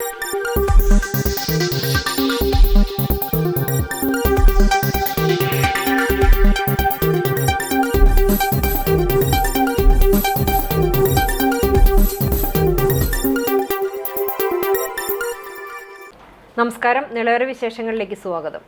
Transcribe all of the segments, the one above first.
നമസ്കാരം. നിളവറ വിശേഷങ്ങളിലേക്ക് സ്വാഗതം.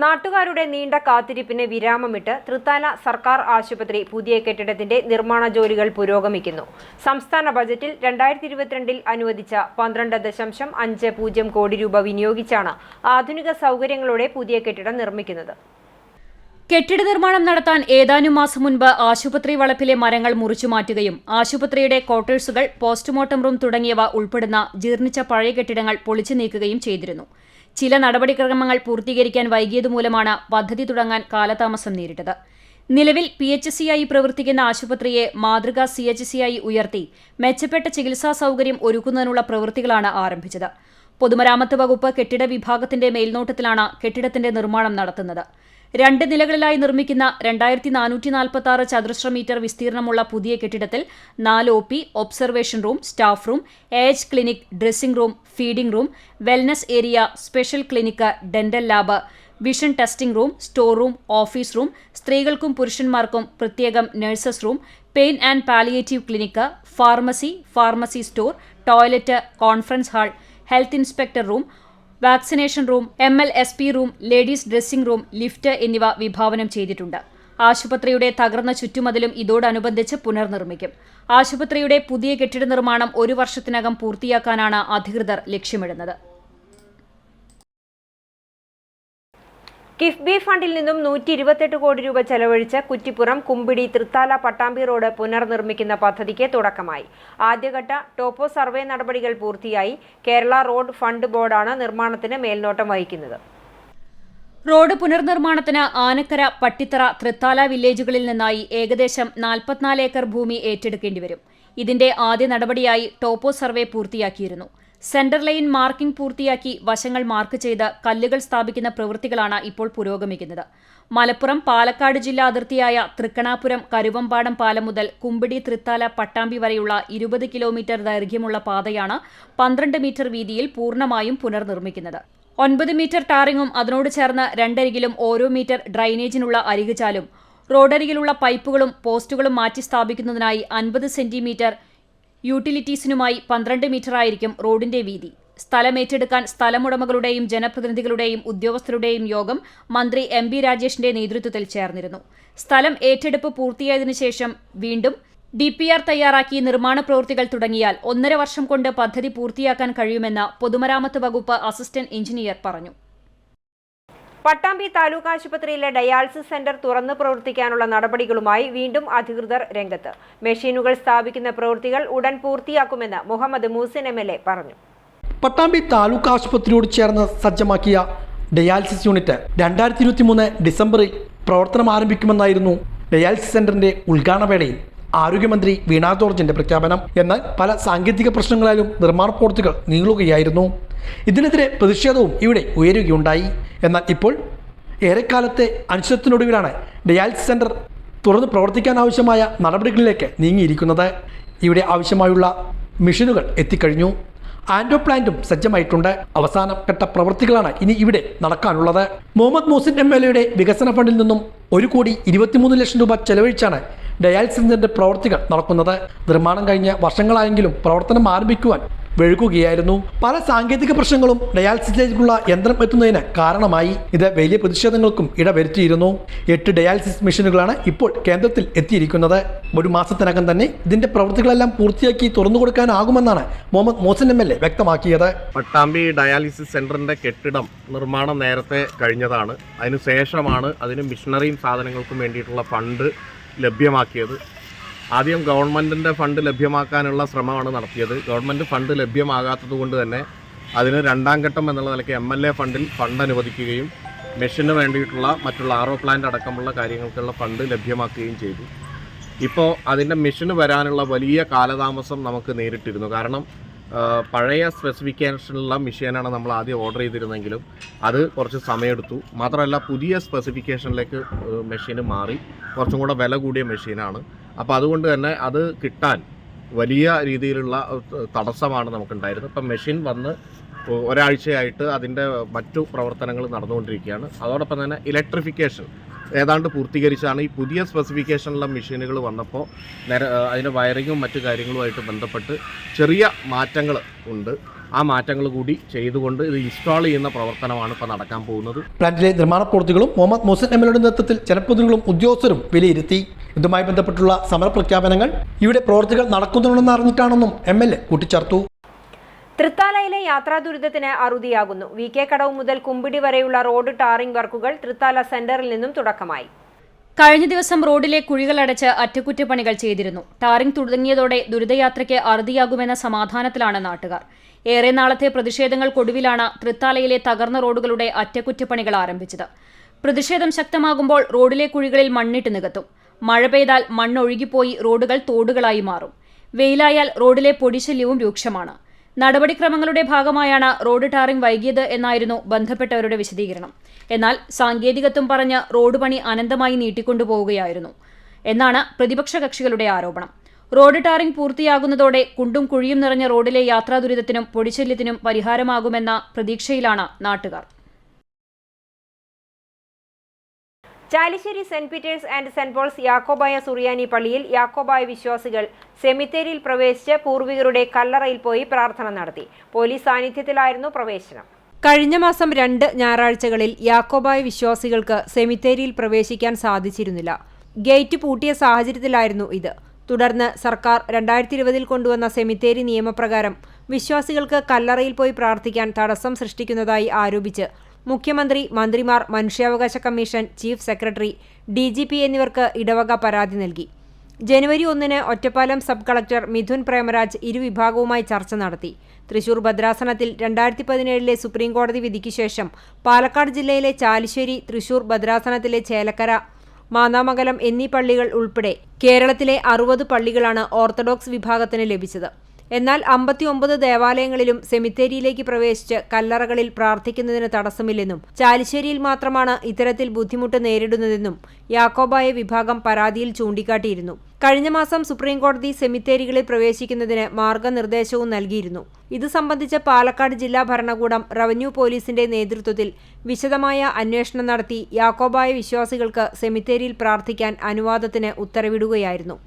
നാട്ടുകാരുടെ നീണ്ട കാത്തിരിപ്പിന് വിരാമമിട്ട് തൃത്താല സർക്കാർ ആശുപത്രി പുതിയ കെട്ടിടത്തിന്റെ നിർമ്മാണ ജോലികൾ പുരോഗമിക്കുന്നു. സംസ്ഥാന ബജറ്റിൽ 2022 അനുവദിച്ച 12.50 കോടി രൂപ വിനിയോഗിച്ചാണ് ആധുനിക സൗകര്യങ്ങളോടെ പുതിയ കെട്ടിടം നിർമ്മിക്കുന്നത്. കെട്ടിട നിർമ്മാണം നടത്താൻ ഏതാനും മാസം മുൻപ് ആശുപത്രി വളപ്പിലെ മരങ്ങൾ മുറിച്ചുമാറ്റുകയും ആശുപത്രിയുടെ ക്വാർട്ടേഴ്സുകൾ, പോസ്റ്റ്മോർട്ടം റൂം തുടങ്ങിയവ ഉൾപ്പെടുന്ന ജീർണിച്ച പഴയ കെട്ടിടങ്ങൾ പൊളിച്ചു നീക്കുകയും ചെയ്തിരുന്നു. ചില നടപടിക്രമങ്ങൾ പൂർത്തീകരിക്കാൻ വൈകിയതുമൂലമാണ് പദ്ധതി തുടങ്ങാൻ കാലതാമസം നേരിട്ടത്. നിലവിൽ PHC ആയി പ്രവർത്തിക്കുന്ന ആശുപത്രിയെ മാതൃകാ CHC ആയി ഉയർത്തി മെച്ചപ്പെട്ട ചികിത്സാ സൗകര്യം ഒരുക്കുന്നതിനുള്ള പ്രവൃത്തികളാണ് ആരംഭിച്ചത്. പൊതുമരാമത്ത് വകുപ്പ് കെട്ടിട വിഭാഗത്തിന്റെ മേൽനോട്ടത്തിലാണ് കെട്ടിടത്തിന്റെ നിർമ്മാണം നടത്തുന്നത്. 2 നിലകളിലായി നിർമ്മിക്കുന്ന 2446 ചതുരശ്ര മീറ്റർ വിസ്തീർണമുള്ള പുതിയ കെട്ടിടത്തിൽ 4 OP, observation room, staff room, AH clinic, dressing room, feeding room, wellness area, special clinic, dental lab, vision testing room, store room, office room, സ്ത്രീകൾക്കും പുരുഷന്മാർക്കും പ്രത്യേകം nurses room, pain and palliative clinic, pharmacy store, toilet, conference hall, health inspector room, vaccination room, MLSP room, ladies dressing room, lift എന്നിവ വിഭാവനം ചെയ്തിട്ടുണ്ട്. ആശുപത്രിയുടെ തകർന്ന ചുറ്റുമതിലും ഇതോടനുബന്ധിച്ച് പുനർനിർമ്മിക്കും. ആശുപത്രിയുടെ പുതിയ കെട്ടിട നിർമ്മാണം 1 വർഷത്തിനകം പൂർത്തിയാക്കാനാണ് അധികൃതർ ലക്ഷ്യമിടുന്നത്. കിഫ്ബി ഫണ്ടിൽ നിന്നും 128 കോടി രൂപ ചെലവഴിച്ച് കുറ്റിപ്പുറം, കുമ്പിടി, തൃത്താല, പട്ടാമ്പി റോഡ് പുനർനിർമ്മിക്കുന്ന പദ്ധതിക്ക് തുടക്കമായി. ആദ്യഘട്ട ടോപ്പോ സർവേ നടപടികൾ പൂർത്തിയായി. കേരള റോഡ് ഫണ്ട് ബോർഡാണ് നിർമ്മാണത്തിന് മേൽനോട്ടം വഹിക്കുന്നത്. റോഡ് പുനർനിർമ്മാണത്തിന് ആനക്കര, പട്ടിത്തറ, തൃത്താല വില്ലേജുകളിൽ നിന്നായി ഏകദേശം 44 ഏക്കർ ഭൂമി ഏറ്റെടുക്കേണ്ടി വരും. ഇതിന്റെ ആദ്യ നടപടിയായി ടോപ്പോ സർവേ പൂർത്തിയാക്കിയിരുന്നു. സെന്റർ ലൈൻ മാർക്കിംഗ് പൂർത്തിയാക്കി വശങ്ങൾ മാർക്ക് ചെയ്ത് കല്ലുകൾ സ്ഥാപിക്കുന്ന പ്രവൃത്തികളാണ് ഇപ്പോൾ പുരോഗമിക്കുന്നത്. മലപ്പുറം, പാലക്കാട് ജില്ലാ അതിർത്തിയായ തൃക്കണാപുരം കരുവമ്പാടം പാലം മുതൽ കുമ്പിടി, തൃത്താല, പട്ടാമ്പി വരെയുള്ള 20 കിലോമീറ്റർ ദൈർഘ്യമുള്ള പാതയാണ് 12 മീറ്റർ വീതിയിൽ പൂർണ്ണമായും പുനർനിർമ്മിക്കുന്നത്. 9 മീറ്റർ ടാറിങ്ങും അതിനോട് ചേർന്ന് 2 അരികിലും ഓരോ മീറ്റർ ഡ്രൈനേജിനുള്ള അരികുചാലും, റോഡരികിലുള്ള പൈപ്പുകളും പോസ്റ്റുകളും മാറ്റി സ്ഥാപിക്കുന്നതിനായി 50 സെന്റിമീറ്റർ, യൂട്ടിലിറ്റീസിനുമായി 12 മീറ്ററായിരിക്കും റോഡിന്റെ വീതി. സ്ഥലമേറ്റെടുക്കാൻ സ്ഥലമുടമകളുടെയും ജനപ്രതിനിധികളുടെയും ഉദ്യോഗസ്ഥരുടെയും യോഗം മന്ത്രി MB രാജേഷിന്റെ നേതൃത്വത്തിൽ ചേർന്നിരുന്നു. സ്ഥലം ഏറ്റെടുപ്പ് പൂർത്തിയായതിനു ശേഷം വീണ്ടും DPR തയ്യാറാക്കി നിർമ്മാണ പ്രവൃത്തികൾ തുടങ്ങിയാൽ 1.5 വർഷം കൊണ്ട് പദ്ധതി പൂർത്തിയാക്കാൻ കഴിയുമെന്ന് പൊതുമരാമത്ത് വകുപ്പ് അസിസ്റ്റന്റ് എഞ്ചിനീയർ പറഞ്ഞു. പട്ടാമ്പി താലൂക്ക് ആശുപത്രിയിലെ ഡയാലിസിസ് സെന്റർ തുറന്ന് പ്രവർത്തിക്കാനുള്ള നടപടികളുമായി വീണ്ടും അധികൃതർ രംഗത്ത്. മെഷീനുകൾ സ്ഥാപിക്കുന്ന പ്രവൃത്തികൾ ഉടൻ പൂർത്തിയാക്കുമെന്ന് മുഹമ്മദ് മൂസിൻ MLA പറഞ്ഞു. പട്ടാമ്പി താലൂക്ക് ആശുപത്രിയോട് ചേർന്ന് സജ്ജമാക്കിയ ഡയാലിസിസ് യൂണിറ്റ് 2023 ഡിസംബറിൽ പ്രവർത്തനം ആരംഭിക്കുമെന്നായിരുന്നു ഡയാലിസിസ് സെന്ററിന്റെ ഉദ്ഘാടന വേളയിൽ ആരോഗ്യമന്ത്രി വീണ ജോർജിന്റെ പ്രഖ്യാപനം. എന്നാൽ പല സാങ്കേതിക പ്രശ്നങ്ങളാലും നിർമ്മാണ പ്രവൃത്തികൾ നീളുകയായിരുന്നു. ഇതിനെതിരെ പ്രതിഷേധവും ഇവിടെ ഉയരുകയുണ്ടായി. എന്നാൽ ഇപ്പോൾ ഏറെക്കാലത്തെ അനിശ്ചിതത്വത്തിനൊടുവിലാണ് ഡയാലിസിസ് സെന്റർ തുറന്ന് പ്രവർത്തിക്കാനാവശ്യമായ നടപടികളിലേക്ക് നീങ്ങിയിരിക്കുന്നത്. ഇവിടെ ആവശ്യമായുള്ള മെഷീനുകൾ എത്തിക്കഴിഞ്ഞു. ആൻഡോ പ്ലാന്റും സജ്ജമായിട്ടുണ്ട്. അവസാന ഘട്ട പ്രവൃത്തികളാണ് ഇനി ഇവിടെ നടക്കാനുള്ളത്. മുഹമ്മദ് മൂസിൻ MLAയുടെ വികസന ഫണ്ടിൽ നിന്നും 1,23 ലക്ഷം രൂപ ചെലവഴിച്ചാണ് ഡയാലിസിസ് സെന്ററിന്റെ പ്രവർത്തികൾ നടക്കുന്നത്. നിർമ്മാണം കഴിഞ്ഞ വർഷങ്ങളായെങ്കിലും പ്രവർത്തനം ആരംഭിക്കുവാൻ വഴുകുകയായിരുന്നു. പല സാങ്കേതിക പ്രശ്നങ്ങളും ഡയാലിസിസിലേക്കുള്ള യന്ത്രം എത്തുന്നതിന് കാരണമായി. ഇത് വലിയ പ്രതിഷേധങ്ങൾക്കും ഇടവരുത്തിയിരുന്നു. 8 ഡയാലിസിസ് മെഷീനുകളാണ് ഇപ്പോൾ കേന്ദ്രത്തിൽ എത്തിയിരിക്കുന്നത്. 1 മാസത്തിനകം തന്നെ ഇതിന്റെ പ്രവൃത്തികളെല്ലാം പൂർത്തിയാക്കി തുറന്നു കൊടുക്കാനാകുമെന്നാണ് മുഹമ്മദ് മൂസിൻ MLA വ്യക്തമാക്കിയത്. പട്ടാമ്പി ഡയാലിസിസ് സെന്ററിന്റെ കെട്ടിടം നിർമ്മാണം നേരത്തെ കഴിഞ്ഞതാണ്. അതിനുശേഷമാണ് അതിന് മിഷനറിയും സാധനങ്ങൾക്കും വേണ്ടിയിട്ടുള്ള ഫണ്ട് ലഭ്യമാക്കിയത്. ആദ്യം ഗവൺമെൻറ്റിൻ്റെ ഫണ്ട് ലഭ്യമാക്കാനുള്ള ശ്രമമാണ് നടത്തിയത്. ഗവൺമെൻറ് ഫണ്ട് ലഭ്യമാകാത്തത് കൊണ്ട് തന്നെ അതിന് 2ാം ഘട്ടം എന്നുള്ള നിലയ്ക്ക് MLA ഫണ്ടിൽ ഫണ്ട് അനുവദിക്കുകയും മെഷീന് വേണ്ടിയിട്ടുള്ള മറ്റുള്ള RO പ്ലാന്റ് അടക്കമുള്ള കാര്യങ്ങൾക്കുള്ള ഫണ്ട് ലഭ്യമാക്കുകയും ചെയ്തു. ഇപ്പോൾ അതിൻ്റെ മെഷീന് വരാനുള്ള വലിയ കാലതാമസം നമുക്ക് നേരിട്ടിരുന്നു. കാരണം പഴയ സ്പെസിഫിക്കേഷനുള്ള മെഷീനാണ് നമ്മൾ ആദ്യം ഓർഡർ ചെയ്തിരുന്നെങ്കിലും അത് കുറച്ച് സമയമെടുത്തു. മാത്രമല്ല പുതിയ സ്പെസിഫിക്കേഷനിലേക്ക് മെഷീന് മാറി കുറച്ചും കൂടെ വില കൂടിയ മെഷീനാണ്. അപ്പോൾ അതുകൊണ്ട് തന്നെ അത് കിട്ടാൻ വലിയ രീതിയിലുള്ള തടസ്സമാണ് നമുക്കുണ്ടായിരുന്നത്. ഇപ്പം മെഷീൻ വന്ന് ഒരാഴ്ചയായിട്ട് അതിൻ്റെ മറ്റു പ്രവർത്തനങ്ങൾ നടന്നുകൊണ്ടിരിക്കുകയാണ്. അതോടൊപ്പം തന്നെ ഇലക്ട്രിഫിക്കേഷൻ ഏതാണ്ട് പൂർത്തീകരിച്ചാണ്. ഈ പുതിയ സ്പെസിഫിക്കേഷനുള്ള മെഷീനുകൾ വന്നപ്പോൾ അതിൻ്റെ വയറിങ്ങും മറ്റു കാര്യങ്ങളുമായിട്ട് ബന്ധപ്പെട്ട് ചെറിയ മാറ്റങ്ങൾ ഉണ്ട്. ആ മാറ്റങ്ങൾ കൂടി ചെയ്തുകൊണ്ട് ഇത് ഇൻസ്റ്റാൾ ചെയ്യുന്ന പ്രവർത്തനമാണ് ഇപ്പോൾ നടക്കാൻ പോകുന്നത്. പ്ലാന്റിലെ നിർമ്മാണ പ്രവൃത്തികളും മുഹമ്മദ് മുഹസിൻ എംഎൽഎയുടെ നേതൃത്വത്തിൽ ജനപ്രതിനിധികളും ഉദ്യോഗസ്ഥരും വിലയിരുത്തി. ഇതുമായി ബന്ധപ്പെട്ടുള്ള സമരപ്രഖ്യാപനങ്ങൾ ഇവിടെ പ്രവൃത്തികൾ നടക്കുന്നുണ്ടെന്ന് അറിഞ്ഞിട്ടാണെന്നും എംഎൽഎ കൂട്ടിച്ചേർത്തു. തൃത്താലയിലെ യാത്രാ ദുരിതത്തിന് അറുതിയാകുന്നു. VK കടവ് മുതൽ കുമ്പിടി വരെയുള്ള റോഡ് ടാറിംഗ് വർക്കുകൾ തൃത്താല സെന്ററിൽ നിന്നും തുടക്കമായി. കഴിഞ്ഞ ദിവസം റോഡിലെ കുഴികളടച്ച് അറ്റകുറ്റപ്പണികൾ ചെയ്തിരുന്നു. ടാറിംഗ് തുടങ്ങിയതോടെ ദുരിതയാത്രയ്ക്ക് അറുതിയാകുമെന്ന സമാധാനത്തിലാണ് നാട്ടുകാർ. ഏറെ നാളത്തെ പ്രതിഷേധങ്ങൾക്കൊടുവിലാണ് തൃത്താലയിലെ തകർന്ന റോഡുകളുടെ അറ്റകുറ്റപ്പണികൾ ആരംഭിച്ചത്. പ്രതിഷേധം ശക്തമാകുമ്പോൾ റോഡിലെ കുഴികളിൽ മണ്ണിട്ട് നികത്തും. മഴ പെയ്താൽ മണ്ണൊഴുകിപ്പോയി റോഡുകൾ തോടുകളായി മാറും. വെയിലായാൽ റോഡിലെ പൊടിശല്യവും രൂക്ഷമാണ്. നടപടിക്രമങ്ങളുടെ ഭാഗമായാണ് റോഡ് ടാറിംഗ് വൈകിയത് എന്നായിരുന്നു ബന്ധപ്പെട്ടവരുടെ വിശദീകരണം. എന്നാൽ സാങ്കേതികത്വം പറഞ്ഞ് റോഡ് പണി അനന്തമായി നീട്ടിക്കൊണ്ടുപോവുകയായിരുന്നു എന്നാണ് പ്രതിപക്ഷ കക്ഷികളുടെ ആരോപണം. റോഡ് ടാറിംഗ് പൂർത്തിയാകുന്നതോടെ കുണ്ടും കുഴിയും നിറഞ്ഞ റോഡിലെ യാത്രാ ദുരിതത്തിനും പൊടിശല്യത്തിനും പരിഹാരമാകുമെന്ന പ്രതീക്ഷയിലാണ് നാട്ടുകാർ. Chalissery saint Peter's and saint Paul's യാക്കോബായ സുറിയാനി പള്ളിയിൽ യാക്കോബായ വിശ്വാസികൾ സെമിത്തേരിയിൽ പ്രവേശിച്ച് പൂർവികരുടെ കല്ലറയിൽ പോയി പ്രാർത്ഥന നടത്തി. പോലീസ് സാന്നിധ്യത്തിലായിരുന്നു പ്രവേശനം. കഴിഞ്ഞ മാസം 2 ഞായറാഴ്ചകളിൽ യാക്കോബായ വിശ്വാസികൾക്ക് സെമിത്തേരിയിൽ പ്രവേശിക്കാൻ സാധിച്ചിരുന്നില്ല. ഗേറ്റ് പൂട്ടിയ സാഹചര്യത്തിലായിരുന്നു ഇത്. തുടർന്ന് സർക്കാർ 2020 കൊണ്ടുവന്ന സെമിത്തേരി നിയമപ്രകാരം വിശ്വാസികൾക്ക് കല്ലറയിൽ പോയി പ്രാർത്ഥിക്കാൻ തടസ്സം സൃഷ്ടിക്കുന്നതായി ആരോപിച്ച് മുഖ്യമന്ത്രി, മന്ത്രിമാർ, മനുഷ്യാവകാശ കമ്മീഷൻ, ചീഫ് സെക്രട്ടറി, DGP എന്നിവർക്ക് ഇടവക പരാതി നൽകി. ജനുവരി 1 ഒറ്റപ്പാലം സബ് കളക്ടർ മിഥുൻ പ്രേമരാജ് ഇരുവിഭാഗവുമായി ചർച്ച നടത്തി. തൃശൂർ ഭദ്രാസനത്തിൽ 2017 സുപ്രീംകോടതി വിധിക്ക് ശേഷം പാലക്കാട് ജില്ലയിലെ ചാലിശ്ശേരി, തൃശൂർ ഭദ്രാസനത്തിലെ ചേലക്കര, മാന്നാമംഗലം എന്നീ പള്ളികൾ ഉൾപ്പെടെ കേരളത്തിലെ 60 പള്ളികളാണ് ഓർത്തഡോക്സ് വിഭാഗത്തിന് ലഭിച്ചത്. എന്നാൽ 59 ദേവാലയങ്ങളിലും സെമിത്തേരിയിലേക്ക് പ്രവേശിച്ച് കല്ലറകളിൽ പ്രാർത്ഥിക്കുന്നതിന് തടസ്സമില്ലെന്നും ചാലിശ്ശേരിയിൽ മാത്രമാണ് ഇത്തരത്തിൽ ബുദ്ധിമുട്ട് നേരിടുന്നതെന്നും യാക്കോബായ വിഭാഗം പരാതിയിൽ ചൂണ്ടിക്കാട്ടിയിരുന്നു. കഴിഞ്ഞ മാസം സുപ്രീംകോടതി സെമിത്തേരികളിൽ പ്രവേശിക്കുന്നതിന് മാർഗനിർദ്ദേശവും നൽകിയിരുന്നു. ഇത് സംബന്ധിച്ച് പാലക്കാട് ജില്ലാ ഭരണകൂടം റവന്യൂ പോലീസിന്റെ നേതൃത്വത്തിൽ വിശദമായ അന്വേഷണം നടത്തി യാക്കോബായ വിശ്വാസികൾക്ക് സെമിത്തേരിയിൽ പ്രാർത്ഥിക്കാൻ അനുവാദത്തിന് ഉത്തരവിടുകയായിരുന്നു.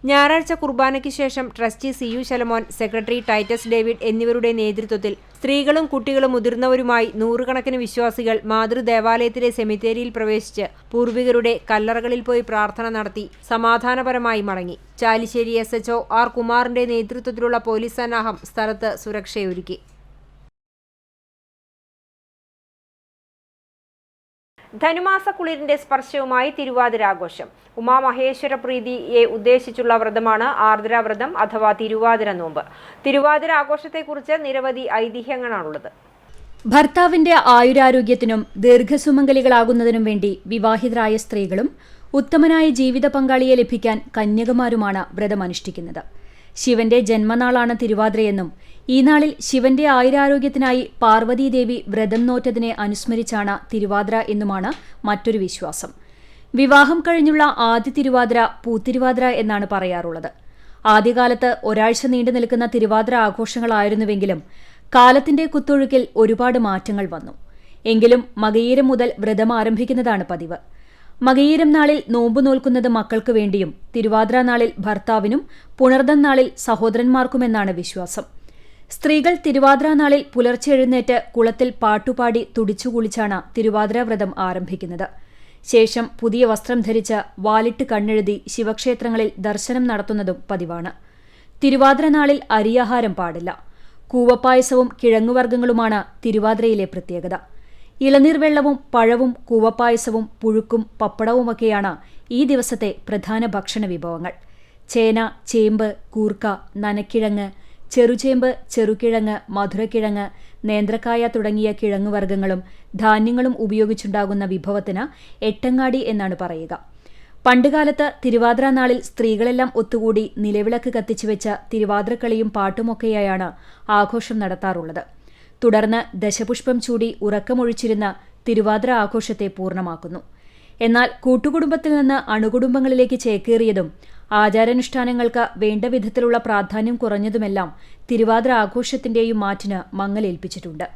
ഞായറാഴ്ച കുർബാനയ്ക്ക് ശേഷം trustee CU Shalamon, secretary Titus David എന്നിവരുടെ നേതൃത്വത്തിൽ സ്ത്രീകളും കുട്ടികളും മുതിർന്നവരുമായി 100 കണക്കിന് വിശ്വാസികൾ മാതൃദേവാലയത്തിലെ സെമിത്തേരിയിൽ പ്രവേശിച്ച് പൂർവികരുടെ കല്ലറകളിൽ പോയി പ്രാർത്ഥന നടത്തി സമാധാനപരമായി മടങ്ങി. ചാലിശ്ശേരി SHO R കുമാറിന്റെ നേതൃത്വത്തിലുള്ള പോലീസ് സന്നാഹം സ്ഥലത്ത് സുരക്ഷയൊരുക്കി. ധനുമാസ കുളിരിന്റെ സ്പർശവുമായി തിരുവാതിരാഘോഷം. ഉമാമഹേശ്വര പ്രീതിയെ ഉദ്ദേശിച്ചുള്ള വ്രതമാണ് ആർദ്രവ്രതം അഥവാ തിരുവാതിര നോമ്പ്. തിരുവാതിര ആഘോഷത്തെക്കുറിച്ച് നിരവധി ഐതിഹ്യങ്ങളാണുള്ളത്. ഭർത്താവിന്റെ ആയുരാരോഗ്യത്തിനും ദീർഘസുമംഗലികളാകുന്നതിനും വേണ്ടി വിവാഹിതരായ സ്ത്രീകളും ഉത്തമനായ ജീവിത പങ്കാളിയെ ലഭിക്കാൻ കന്യകമാരുമാണ് വ്രതമനുഷ്ഠിക്കുന്നത്. ശിവന്റെ ജന്മനാളാണ് തിരുവാതിരയെന്നും ഈ നാളിൽ ശിവന്റെ ആയുരാരോഗ്യത്തിനായി പാർവതീദേവി വ്രതം നോറ്റതിനെ അനുസ്മരിച്ചാണ് തിരുവാതിര എന്നുമാണ് മറ്റൊരു വിശ്വാസം. വിവാഹം കഴിഞ്ഞുള്ള ആദ്യ തിരുവാതിര പൂത്തിരുവാതിര എന്നാണ് പറയാറുള്ളത്. ആദ്യകാലത്ത് ഒരാഴ്ച നീണ്ടു നിൽക്കുന്ന തിരുവാതിര ആഘോഷങ്ങളായിരുന്നുവെങ്കിലും കാലത്തിന്റെ കുത്തൊഴുക്കിൽ ഒരുപാട് മാറ്റങ്ങൾ വന്നു. എങ്കിലും മകയിരം മുതൽ വ്രതം ആരംഭിക്കുന്നതാണ് പതിവ്. മകയിരം നാളിൽ നോമ്പു നോൽക്കുന്നത് മക്കൾക്ക് വേണ്ടിയും തിരുവാതിര നാളിൽ ഭർത്താവിനും പുണർദം നാളിൽ സഹോദരന്മാർക്കുമെന്നാണ് വിശ്വാസം. സ്ത്രീകൾ തിരുവാതിര നാളിൽ പുലർച്ചെ എഴുന്നേറ്റ് കുളത്തിൽ പാട്ടുപാടി തുടിച്ചുകുളിച്ചാണ് തിരുവാതിര വ്രതം ആരംഭിക്കുന്നത്. ശേഷം പുതിയ വസ്ത്രം ധരിച്ച് വാലിട്ട് കണ്ണെഴുതി ശിവക്ഷേത്രങ്ങളിൽ ദർശനം നടത്തുന്നതും പതിവാണ്. തിരുവാതിര നാളിൽ അരിയാഹാരം പാടില്ല. കൂവപ്പായസവും കിഴങ്ങുവർഗ്ഗങ്ങളുമാണ് തിരുവാതിരയിലെ പ്രത്യേകത. ഇളനീർ വെള്ളവും പഴവും കൂവപ്പായസവും പുഴുക്കും പപ്പടവുമൊക്കെയാണ് ഈ ദിവസത്തെ പ്രധാന ഭക്ഷണ വിഭവങ്ങൾ. ചേന, ചേമ്പ്, കൂർക്ക, നനക്കിഴങ്ങ്, ചെറുചേമ്പ്, ചെറുകിഴങ്ങ്, മധുരക്കിഴങ്ങ്, നേന്ത്രക്കായ തുടങ്ങിയ കിഴങ്ങുവർഗ്ഗങ്ങളും ധാന്യങ്ങളും ഉപയോഗിച്ചുണ്ടാകുന്ന വിഭവത്തിന് എട്ടങ്ങാടി എന്നാണ് പറയുക. പണ്ടുകാലത്ത് തിരുവാതിര നാളിൽ സ്ത്രീകളെല്ലാം ഒത്തുകൂടി നിലവിളക്ക് കത്തിച്ചുവെച്ച തിരുവാതിരക്കളിയും പാട്ടുമൊക്കെയായാണ് ആഘോഷം നടത്താറുള്ളത്. തുടർന്ന് ദശപുഷ്പം ചൂടി ഉറക്കമൊഴിച്ചിരുന്ന തിരുവാതിര ആഘോഷത്തെ പൂർണ്ണമാക്കുന്നു. എന്നാൽ കൂട്ടുകുടുംബത്തിൽ നിന്ന് അണുകുടുംബങ്ങളിലേക്ക് ചേക്കേറിയതും ആചാരാനുഷ്ഠാനങ്ങൾക്ക് വേണ്ട വിധത്തിലുള്ള പ്രാധാന്യം കുറഞ്ഞതുമെല്ലാം തിരുവാതിര ആഘോഷത്തിന്റെയും മാറ്റിന് മങ്ങലേൽപ്പിച്ചിട്ടുണ്ട്.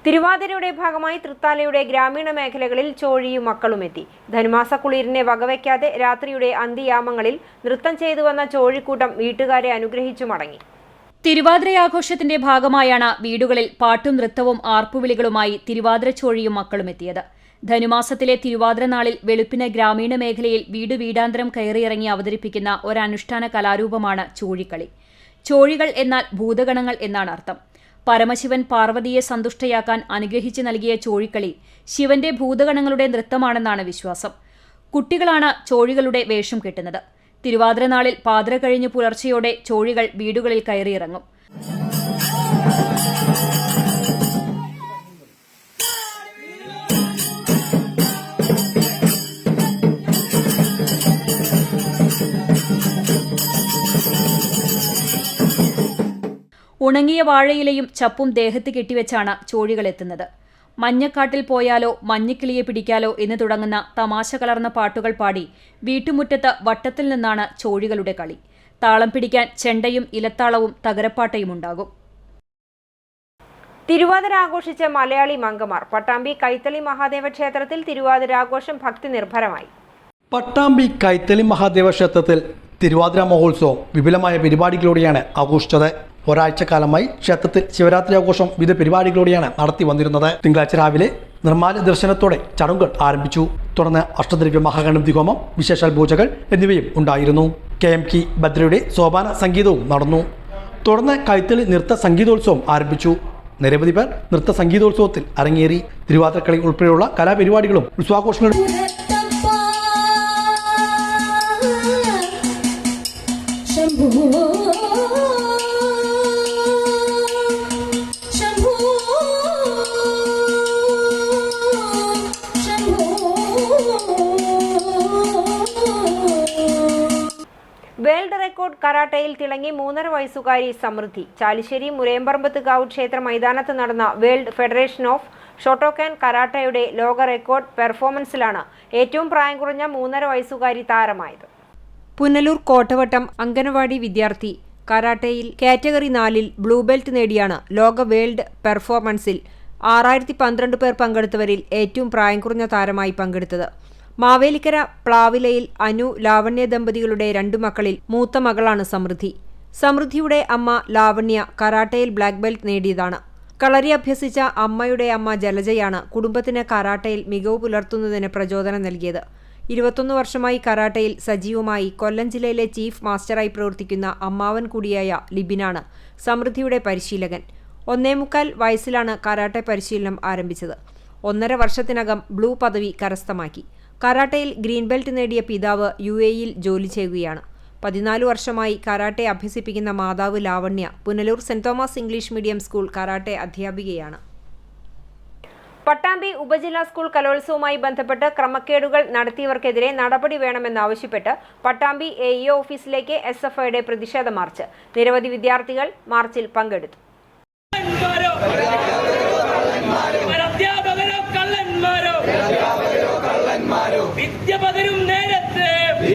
തിരുവാതിരയുടെ ഭാഗമായി തൃത്താലയുടെ ഗ്രാമീണ മേഖലകളിൽ ചോഴിയും മക്കളും എത്തി. ധനുമാസ കുളിരിനെ വകവയ്ക്കാതെ രാത്രിയുടെ അന്ത്യയാമങ്ങളിൽ നൃത്തം ചെയ്തു വന്ന ചോഴിക്കൂട്ടം വീട്ടുകാരെ അനുഗ്രഹിച്ചു മടങ്ങി. തിരുവാതിരയാഘോഷത്തിന്റെ ഭാഗമായാണ് വീടുകളിൽ പാട്ടും നൃത്തവും ആർപ്പുവിളികളുമായി തിരുവാതിര ചോഴിയും മക്കളും എത്തിയത്. ധനുമാസത്തിലെ തിരുവാതിര നാളിൽ വെളുപ്പിന് ഗ്രാമീണ മേഖലയിൽ വീട് വീടാന്തരം കയറിയിറങ്ങി അവതരിപ്പിക്കുന്ന ഒരനുഷ്ഠാന കലാരൂപമാണ് ചോഴിക്കളി. ചോഴികൾ എന്നാൽ ഭൂതഗണങ്ങൾ എന്നാണ് അർത്ഥം. പരമശിവൻ പാർവതിയെ സന്തുഷ്ടയാക്കാൻ അനുഗ്രഹിച്ചു നൽകിയ ചോഴിക്കളി ശിവന്റെ ഭൂതഗണങ്ങളുടെ നൃത്തമാണെന്നാണ് വിശ്വാസം. കുട്ടികളാണ് ചോഴികളുടെ വേഷം കെട്ടുന്നത്. തിരുവാതിര നാളിൽ പാതിര കഴിഞ്ഞ് പുലർച്ചെയോടെ ചോഴികൾ വീടുകളിൽ കയറിയിറങ്ങും. ഉണങ്ങിയ വാഴയിലയും ചപ്പും ദേഹത്ത് കെട്ടിവെച്ചാണ് ചോഴികളെത്തുന്നത്. മഞ്ഞക്കാട്ടിൽ പോയാലോ മഞ്ഞക്കിളിയെ പിടിക്കാലോ എന്ന് തുടങ്ങുന്ന തമാശ കലർന്ന പാട്ടുകൾ പാടി വീട്ടുമുറ്റത്ത് വട്ടത്തിൽ നിന്നാണ് ചോഴികളുടെ കളി. താളം പിടിക്കാൻ ചെണ്ടയും ഇലത്താളവും തകരപ്പാട്ടയും ഉണ്ടാകും. തിരുവാതിര ആഘോഷിച്ച മലയാളി മംഗമാർ. പട്ടാമ്പി കൈത്തളി മഹാദേവ ക്ഷേത്രത്തിൽ തിരുവാതിരാഘോഷം ഭക്തി നിർഭരമായി. പട്ടാമ്പി കൈത്തളി മഹാദേവ ക്ഷേത്രത്തിൽ തിരുവാതിര മഹോത്സവം വിപുലമായ പരിപാടികളോടെയാണ് ആഘോഷിച്ചത്. ഒരാഴ്ചക്കാലമായി ക്ഷേത്രത്തിൽ ശിവരാത്രി ആഘോഷം വിവിധ പരിപാടികളോടെയാണ് നടത്തി വന്നിരുന്നത്. തിങ്കളാഴ്ച രാവിലെ നിർമ്മാല്യ ദർശനത്തോടെ ചടങ്ങുകൾ ആരംഭിച്ചു. തുടർന്ന് അഷ്ടദ്രവ്യ മഹാഗണപതി ഹോമം, വിശേഷാൽ പൂജകൾ എന്നിവയും ഉണ്ടായിരുന്നു. KMK ഭദ്രയുടെ സോപാന സംഗീതവും നടന്നു. തുടർന്ന് കൈത്തളി നൃത്ത സംഗീതോത്സവം ആരംഭിച്ചു. നിരവധി പേർ നൃത്ത സംഗീതോത്സവത്തിൽ അരങ്ങേറി. തിരുവാതിരക്കളി ഉൾപ്പെടെയുള്ള കലാപരിപാടികളും ഉത്സവാഘോഷങ്ങളും വേൾഡ് റെക്കോർഡ് കരാട്ടയിൽ തിളങ്ങി 3.5 വയസ്സുകാരി സമൃദ്ധി. ചാലിശ്ശേരി മുരയമ്പറമ്പത്തുകാവ് ക്ഷേത്ര മൈതാനത്ത് നടന്ന വേൾഡ് ഫെഡറേഷൻ ഓഫ് ഷോട്ടോക്കാൻ കരാട്ടയുടെ ലോക റെക്കോർഡ് പെർഫോമൻസിലാണ് ഏറ്റവും പ്രായം കുറഞ്ഞ 3.5 വയസ്സുകാരി താരമായത്. പുനലൂർ കോട്ടവട്ടം അംഗനവാടി വിദ്യാർത്ഥി കരാട്ടയിൽ കാറ്റഗറി 4-ൽ ബ്ലൂ ബെൽറ്റ് നേടിയാണ് ലോക വേൾഡ് പെർഫോമൻസിൽ 6012 പേർ പങ്കെടുത്തവരിൽ ഏറ്റവും പ്രായം കുറഞ്ഞ താരമായി പങ്കെടുത്തത്. മാവേലിക്കര പ്ലാവിലയിൽ അനു ലാവണ്യ ദമ്പതികളുടെ 2 മക്കളിൽ മൂത്ത മകളാണ് സമൃദ്ധി. സമൃദ്ധിയുടെ അമ്മ ലാവണ്യ കരാട്ടയിൽ ബ്ലാക്ക് ബെൽറ്റ് നേടിയതാണ്. കളരി അഭ്യസിച്ച അമ്മയുടെ അമ്മ ജലജയാണ് കുടുംബത്തിന് കരാട്ടയിൽ മികവ് പുലർത്തുന്നതിന് പ്രചോദനം നൽകിയത്. 21 വർഷമായി കരാട്ടയിൽ സജീവമായി കൊല്ലം ജില്ലയിലെ ചീഫ് മാസ്റ്ററായി പ്രവർത്തിക്കുന്ന അമ്മാവൻ കൂടിയായ ലിബിനാണ് സമൃദ്ധിയുടെ പരിശീലകൻ. 1.25 വയസ്സിലാണ് കരാട്ടെ പരിശീലനം ആരംഭിച്ചത്. 1.5 വർഷത്തിനകം ബ്ലൂ പദവി കരസ്ഥമാക്കി. കരാട്ടയിൽ ഗ്രീൻ ബെൽറ്റ് നേടിയ പിതാവ് UAE-യിൽ ജോലി ചെയ്യുകയാണ്. 14 വർഷമായി കരാട്ടെ അഭ്യസിപ്പിക്കുന്ന മാതാവ് Lavanya Punalur saint Thomas English medium school karate അധ്യാപികയാണ്. പട്ടാമ്പി ഉപജില്ലാ സ്കൂൾ കലോത്സവവുമായി ബന്ധപ്പെട്ട് ക്രമക്കേടുകൾ നടത്തിയവർക്കെതിരെ നടപടി വേണമെന്നാവശ്യപ്പെട്ട് പട്ടാമ്പി AEO ഓഫീസിലേക്ക് SFIയുടെ പ്രതിഷേധ മാർച്ച്. നിരവധി വിദ്യാർത്ഥികൾ മാർച്ചിൽ പങ്കെടുത്തു.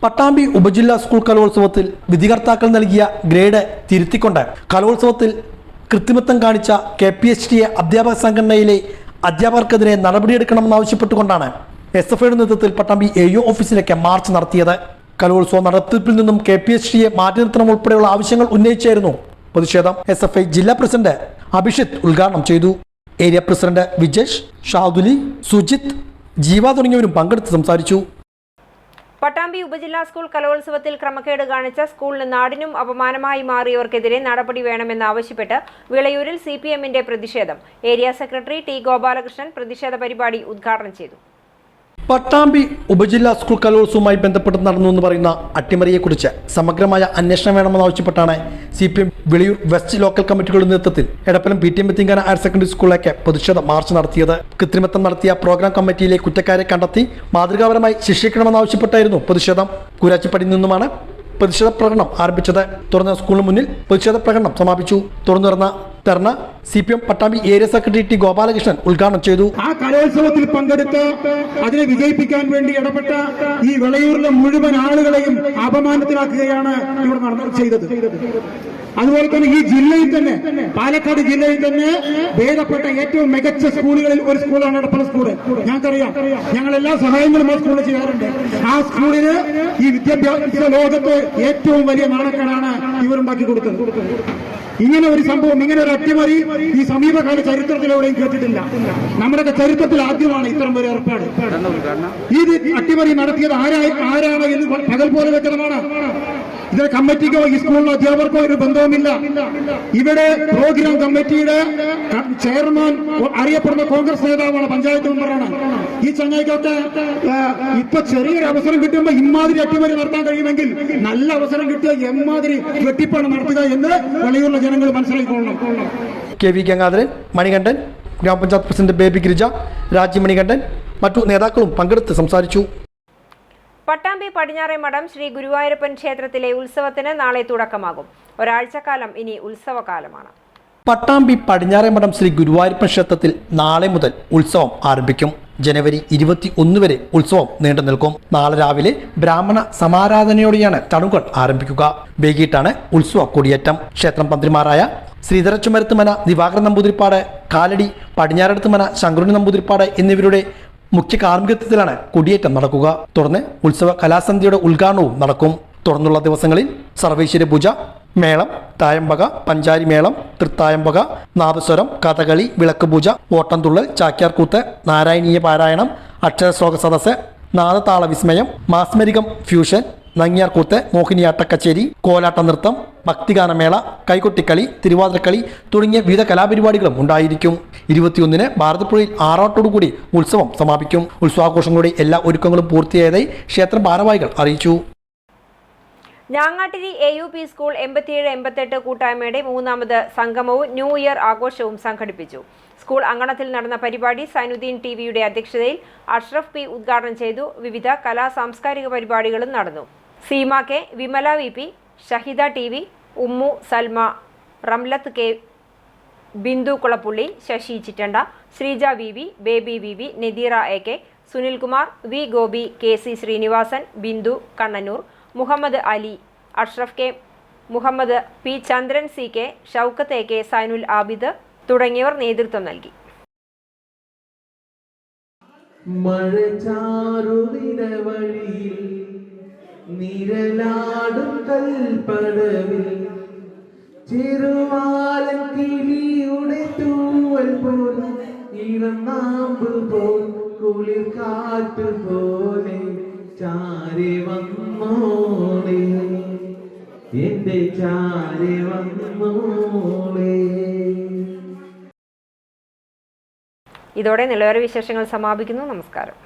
പട്ടാമ്പി ഉപജില്ലാ സ്കൂൾ കലോത്സവത്തിൽ വിധികർത്താക്കൾ നൽകിയ ഗ്രേഡ് തിരുത്തിക്കൊണ്ട് കലോത്സവത്തിൽ കൃത്രിമത്വം കാണിച്ച KPHTA അധ്യാപക സംഘടനയിലെ അധ്യാപകർക്കെതിരെ നടപടിയെടുക്കണമെന്നാവശ്യപ്പെട്ടുകൊണ്ടാണ് SFIയുടെ നേതൃത്വത്തിൽ പട്ടാമ്പി AEO ഓഫീസിലേക്ക് മാർച്ച് നടത്തിയത്. കലോത്സവ നടത്തിപ്പിൽ നിന്നും KPHTA മാറ്റി നിർത്തണം ഉൾപ്പെടെയുള്ള ആവശ്യങ്ങൾ ഉന്നയിച്ചായിരുന്നു പ്രതിഷേധം. SFI ജില്ലാ പ്രസിഡന്റ് അഭിഷിത് ഉദ്ഘാടനം ചെയ്തു. ഏരിയ പ്രസിഡന്റ് വിജേഷ്, ഷാദുലി, സുജിത്, ജീവ തുടങ്ങിയവരും പങ്കെടുത്ത് സംസാരിച്ചു. പട്ടാമ്പി ഉപജില്ലാ സ്കൂൾ കലോത്സവത്തിൽ ക്രമക്കേട് കാണിച്ച സ്കൂളിന് നാടിനും അപമാനമായി മാറിയവർക്കെതിരെ നടപടി വേണമെന്നാവശ്യപ്പെട്ട് വിളയൂരിൽ CPM-ന്റെ പ്രതിഷേധം. Area secretary T. ഗോപാലകൃഷ്ണൻ പ്രതിഷേധ പരിപാടി ഉദ്ഘാടനം ചെയ്തു. പട്ടാമ്പി ഉപജില്ലാ സ്കൂൾ കലോത്സവവുമായി ബന്ധപ്പെട്ട് നടന്നുവെന്ന് പറയുന്ന അട്ടിമറിയെക്കുറിച്ച് സമഗ്രമായ അന്വേഷണം വേണമെന്നാവശ്യപ്പെട്ടാണ് CPM വിളയൂർ വെസ്റ്റ് ലോക്കൽ കമ്മിറ്റികളുടെ നേതൃത്വത്തിൽ എടപ്പലം PTM എത്തിങ്കാന ഹയർ സെക്കൻഡറി സ്കൂളിലേക്ക് പ്രതിഷേധ മാർച്ച് നടത്തിയത്. കൃത്രിമത്വം നടത്തിയ പ്രോഗ്രാം കമ്മിറ്റിയിലെ കുറ്റക്കാരെ കണ്ടെത്തി മാതൃകാപരമായി ശിക്ഷിക്കണമെന്നാവശ്യപ്പെട്ടായിരുന്നു പ്രതിഷേധം. കൂരാച്ചിപ്പടിയിൽ നിന്നുമാണ് പ്രതിഷേധ പ്രകടനം ആരംഭിച്ചത്. തുടർന്ന് സ്കൂളിന് മുന്നിൽ പ്രതിഷേധ പ്രകടനം സമാപിച്ചു. തുടർന്ന് നടന്ന ധർണ CPM Pattambi area secretary T Gopalakrishnan ഉദ്ഘാടനം ചെയ്തു. ആ കലോത്സവത്തിൽ പങ്കെടുത്ത് അതിനെ വിജയിപ്പിക്കാൻ വേണ്ടി ഇടപെട്ട ഈ വിളയൂരിലെ മുഴുവൻ ആളുകളെയും അപമാനത്തിലാക്കുകയാണ് ഇവിടെ ചെയ്തത്. അതുപോലെ തന്നെ ഈ ജില്ലയിൽ തന്നെ, പാലക്കാട് ജില്ലയിൽ തന്നെ ഭേദപ്പെട്ട ഏറ്റവും മികച്ച സ്കൂളുകളിൽ ഒരു സ്കൂളാണ് എടപ്പള സ്കൂള്. ഞങ്ങൾക്കറിയാം, ഞങ്ങൾ എല്ലാ സഹായങ്ങളും ആ സ്കൂളിൽ ചെയ്യാറുണ്ട്. ആ സ്കൂളിന് ഈ വിദ്യാഭ്യാസ ലോകത്ത് ഏറ്റവും വലിയ നാണക്കേടാണ് ഇവരുണ്ടാക്കി കൊടുത്തത്. ഇങ്ങനെ ഒരു സംഭവം, ഇങ്ങനെ ഒരു അട്ടിമറി ഈ സമീപകാല ചരിത്രത്തിലെവിടെയും കേട്ടിട്ടില്ല. നമ്മുടെ ചരിത്രത്തിൽ ആദ്യമാണ് ഇത്തരം ഒരു ഏർപ്പാട്. ഈ അട്ടിമറി നടത്തിയത് ആരാണ് എന്ന് പകൽ പോലെ വ്യക്തമാണ്. ഇതിന് കമ്മിറ്റിക്കോ ഈ സ്കൂളിലെ അധ്യാപകർക്കോ ഒരു ബന്ധവുമില്ല. ഇവിടെ പ്രോഗ്രാം കമ്മിറ്റിയുടെ ചെയർമാൻ അറിയപ്പെടുന്ന കോൺഗ്രസ് നേതാവാണ്, പഞ്ചായത്ത് മെമ്പറാണ്. ഈ ചങ്ങായിക്കൊക്കെ ഇപ്പൊ ചെറിയൊരു അവസരം കിട്ടുമ്പോൾ ഇമാതിരി അട്ടിമറി നടത്താൻ കഴിയുമെങ്കിൽ നല്ല അവസരം കിട്ടിയ എമ്മാതിരി വെട്ടിപ്പാണ് നടത്തുക എന്ന് വെളിയുള്ള ജനങ്ങൾ മനസ്സിലാക്കിക്കൊള്ളണം. KV ഗംഗാധരൻ, മണികണ്ഠൻ, ഗ്രാമപഞ്ചായത്ത് പ്രസിഡന്റ് ബേബി ഗിരിജ, രാജി മണികണ്ഠൻ, മറ്റു നേതാക്കളും പങ്കെടുത്ത് സംസാരിച്ചു. പട്ടാമ്പി പടിഞ്ഞാറെ മഠം ശ്രീ ഗുരുവായൂരപ്പൻ ക്ഷേത്രത്തിലെ ഉത്സവത്തിന് നാളെ തുടക്കമാകും. ഒരാഴ്ചക്കാലം ഇനി ഉത്സവകാലമാണ്. പട്ടാമ്പി പടിഞ്ഞാറെ മഠം ശ്രീ ഗുരുവായൂരപ്പൻ ക്ഷേത്രത്തിൽ നാളെ മുതൽ ഉത്സവം ആരംഭിക്കും. ജനുവരി 21 വരെ ഉത്സവം നീണ്ടു നിൽക്കും. നാളെ രാവിലെ ബ്രാഹ്മണ സമാരാധനയോടെയാണ് ചടങ്ങുകൾ ആരംഭിക്കുക. വൈകിട്ടാണ് ഉത്സവ കൊടിയേറ്റം. ക്ഷേത്രം തന്ത്രിമാരായ ശ്രീധരച്ചുമരത്തുമന ദിവാകരൻ നമ്പൂതിരിപ്പാട്, കാലടി പടിഞ്ഞാറെടുത്തുമന ശങ്കുണ്ണി നമ്പൂതിരിപ്പാട് എന്നിവരുടെ മുഖ്യ കാർമ്മികത്വത്തിലാണ് കൊടിയേറ്റം നടക്കുക. തുടർന്ന് ഉത്സവ കലാസന്ധ്യയുടെ ഉദ്ഘാടനവും നടക്കും. തുടർന്നുള്ള ദിവസങ്ങളിൽ സർവൈശ്വര്യ പൂജ, മേളം, തായമ്പക, പഞ്ചാരി മേളം, തൃത്തായമ്പക, നാദസ്വരം, കഥകളി, വിളക്കുപൂജ, ഓട്ടംതുള്ളൽ, ചാക്യാർകൂത്ത്, നാരായണീയ പാരായണം, അക്ഷരശ്ലോക സദസ്സ്, നാദതാള വിസ്മയം, മാസ്മരികം ഫ്യൂഷൻ, നങ്ങിയാർകൂത്ത്, മോഹിനിയാട്ട കച്ചേരി, കോലാട്ട നൃത്തം, ഭക്തിഗാനമേള, കൈകൊട്ടിക്കളി, തിരുവാതിരക്കളി തുടങ്ങിയ വിവിധ കലാപരിപാടികളും ഉണ്ടായിരിക്കും. 21-ന് ഭാരതപ്പുഴയിൽ ആറാട്ടോടുകൂടി ഉത്സവം സമാപിക്കും. ഉത്സവാഘോഷങ്ങളുടെ എല്ലാ ഒരുക്കങ്ങളും പൂർത്തിയായതായി ക്ഷേത്ര ഭാരവാഹികൾ അറിയിച്ചു. ഞാങ്ങാട്ടിരി AUP സ്കൂൾ 87-88 കൂട്ടായ്മയുടെ 3ാമത് സംഗമവും ന്യൂ ഇയർ ആഘോഷവും സംഘടിപ്പിച്ചു. സ്കൂൾ അങ്കണത്തിൽ നടന്ന പരിപാടി സൈനുദ്ദീൻ TVയുടെ അധ്യക്ഷതയിൽ അഷ്റഫ് P ഉദ്ഘാടനം ചെയ്തു. വിവിധ കലാ സാംസ്കാരിക പരിപാടികളും നടന്നു. Seema K, Vimala VP, Shahida TV, Ummu, Salma, Ramlath K, Bindu Kulappully, Shashi Chittanda, Sreeja VV, Baby VV, Nadeera AK, Sunilkumar, V Gopi, KC Srinivasan, Bindu Kannannur, Muhammad Ali, Ashraf K, Muhammad P, Chandran CK, Shoukath AK, Zainul Abid തുടങ്ങിയവർ നേതൃത്വം നൽകി. നിഴലാടും കൽപ്പടവിൽ ചെറുവാലൻ കിളിയുടെ തൂവൽ പോൽ ഇറനാമ്പ് പോൽ കുളിർ കാറ്റ് പോലെ ചാരി വന്നോളെ എന്റെ ചാരി വന്നോളെ. ഇതോടെ നിലവാര വിശേഷങ്ങൾ സമാപിക്കുന്നു. നമസ്കാരം.